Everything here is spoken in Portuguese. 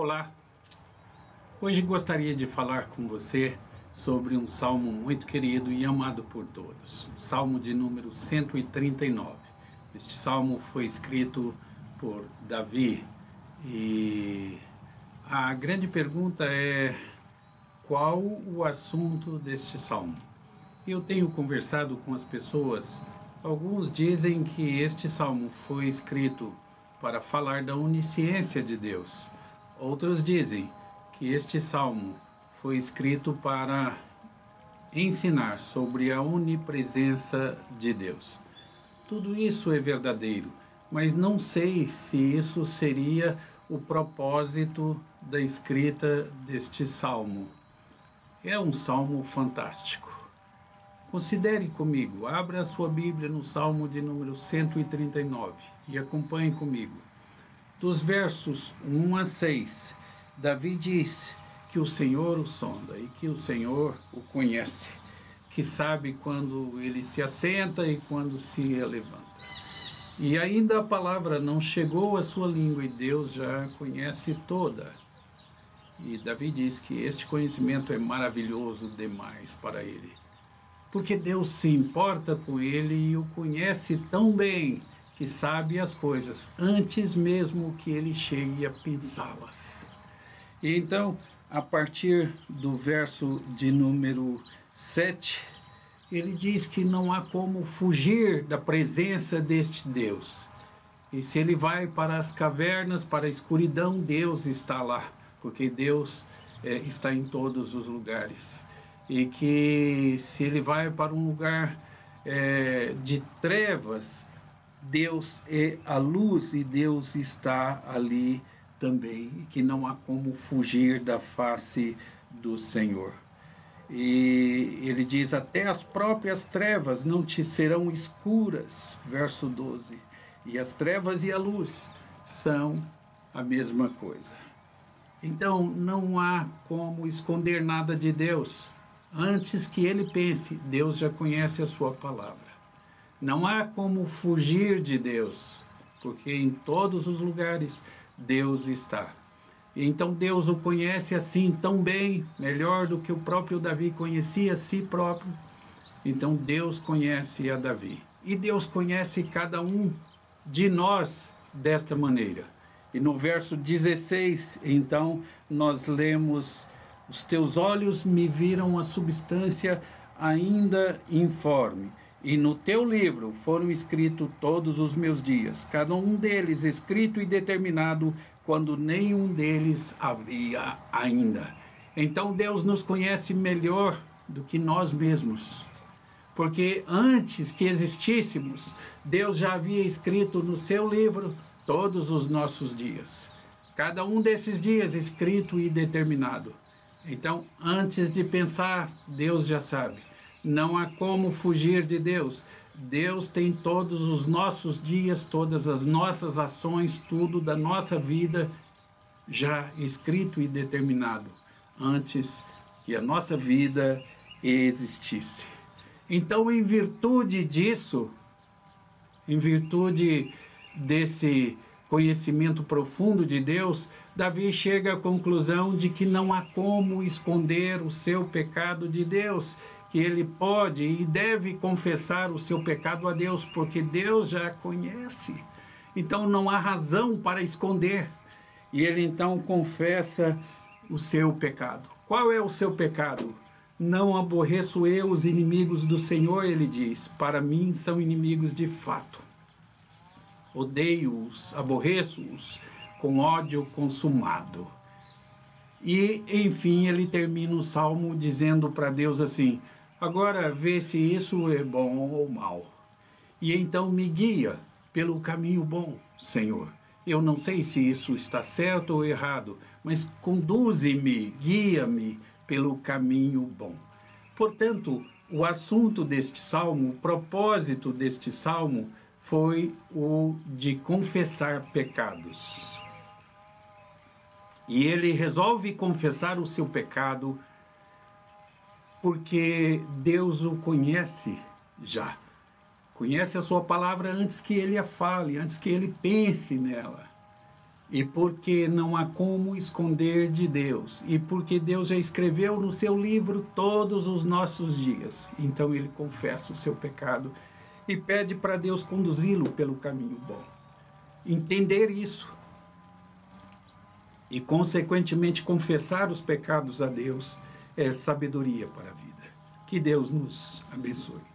Olá, hoje gostaria de falar com você sobre um salmo muito querido e amado por todos, o salmo de número 139. Este salmo foi escrito por Davi e a grande pergunta é: qual o assunto deste salmo? Eu tenho conversado com as pessoas, alguns dizem que este salmo foi escrito para falar da onisciência de Deus. Outros dizem que este salmo foi escrito para ensinar sobre a onipresença de Deus. Tudo isso é verdadeiro, mas não sei se isso seria o propósito da escrita deste salmo. É um salmo fantástico. Considere comigo, abra a sua Bíblia no salmo de número 139 e acompanhe comigo. Dos versos 1 a 6, Davi diz que o Senhor o sonda e que o Senhor o conhece, que sabe quando ele se assenta e quando se levanta. E ainda a palavra não chegou à sua língua e Deus já a conhece toda. E Davi diz que este conhecimento é maravilhoso demais para ele, porque Deus se importa com ele e o conhece tão bem que sabe as coisas antes mesmo que ele chegue a pensá-las. E então, a partir do verso de número 7, ele diz que não há como fugir da presença deste Deus. E se ele vai para as cavernas, para a escuridão, Deus está lá, porque Deus está em todos os lugares. E que se ele vai para um lugar de trevas, Deus é a luz e Deus está ali também, e que não há como fugir da face do Senhor. E ele diz: até as próprias trevas não te serão escuras, verso 12, e as trevas e a luz são a mesma coisa. Então não há como esconder nada de Deus. Antes que ele pense, Deus já conhece a sua palavra. Não há como fugir de Deus, porque em todos os lugares Deus está. Então Deus o conhece assim tão bem, melhor do que o próprio Davi conhecia a si próprio. Então Deus conhece a Davi. E Deus conhece cada um de nós desta maneira. E no verso 16, então, nós lemos: os teus olhos me viram a substância ainda informe, e no teu livro foram escritos todos os meus dias, cada um deles escrito e determinado, quando nenhum deles havia ainda. Então Deus nos conhece melhor do que nós mesmos, porque antes que existíssemos, Deus já havia escrito no seu livro todos os nossos dias, cada um desses dias escrito e determinado. Então, antes de pensar, Deus já sabe. Não há como fugir de Deus. Deus tem todos os nossos dias, todas as nossas ações, tudo da nossa vida já escrito e determinado, antes que a nossa vida existisse. Então, em virtude disso, em virtude desse conhecimento profundo de Deus, Davi chega à conclusão de que não há como esconder o seu pecado de Deus, que ele pode e deve confessar o seu pecado a Deus, porque Deus já conhece. Então não há razão para esconder. E ele então confessa o seu pecado. Qual é o seu pecado? Não aborreço eu os inimigos do Senhor, ele diz, para mim são inimigos de fato. Odeio-os, aborreço-os com ódio consumado. E, enfim, ele termina o salmo dizendo para Deus assim: agora vê se isso é bom ou mal. E então me guia pelo caminho bom, Senhor. Eu não sei se isso está certo ou errado, mas conduze-me, guia-me pelo caminho bom. Portanto, o assunto deste salmo, o propósito deste salmo, foi o de confessar pecados. E ele resolve confessar o seu pecado porque Deus o conhece já. Conhece a sua palavra antes que ele a fale, antes que ele pense nela. E porque não há como esconder de Deus. E porque Deus já escreveu no seu livro todos os nossos dias. Então ele confessa o seu pecado e pede para Deus conduzi-lo pelo caminho bom. Entender isso e, consequentemente, confessar os pecados a Deus é sabedoria para a vida. Que Deus nos abençoe.